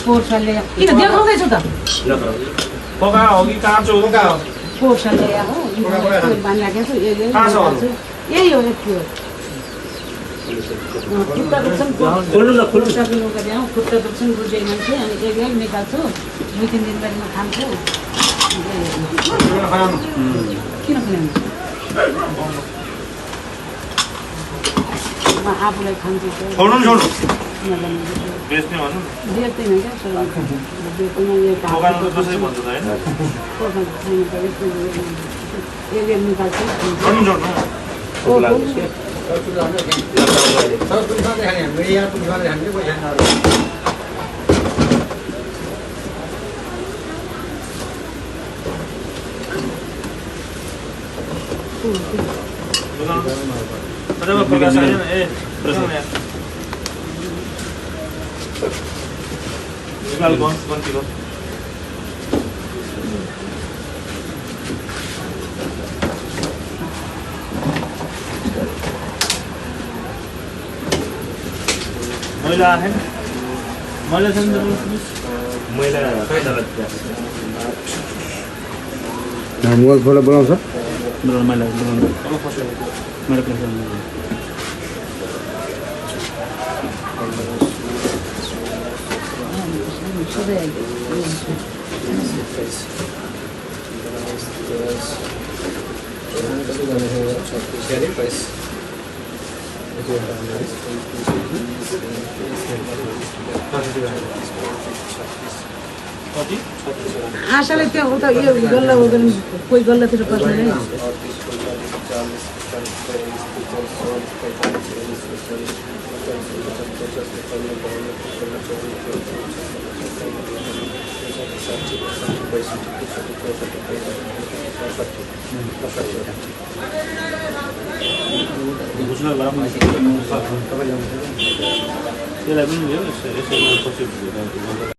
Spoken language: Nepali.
पोर्सले किन देखाउँदैछु त पका हो कि काँचो हो पोर्सले हो बानिराखेको छु यही हो यति हो खुट्टा दुख्छन् खुट्टा दुख्छन् बुझेँ मान्छे अनि एक निकाल्छु 2-3 दिन बादमा खान्छु किन खानु म आफूलाई खान्छु बेच्ने भन्नु बेच्दैन क्या दोकानमा त कसरी भन्छ त हैन निकाल्छु प्रकाश आएन ए प्रश्न यार निकाल कौन किलो मैला है मैला छ नि मैला मोबाइल फोटो बनाउँछ मैला मैला आशाले त्यहाँ उता यो गल्ला उगन कोही गल्लातिर पस्दैन है घुस्न गरम त्यसलाई पनि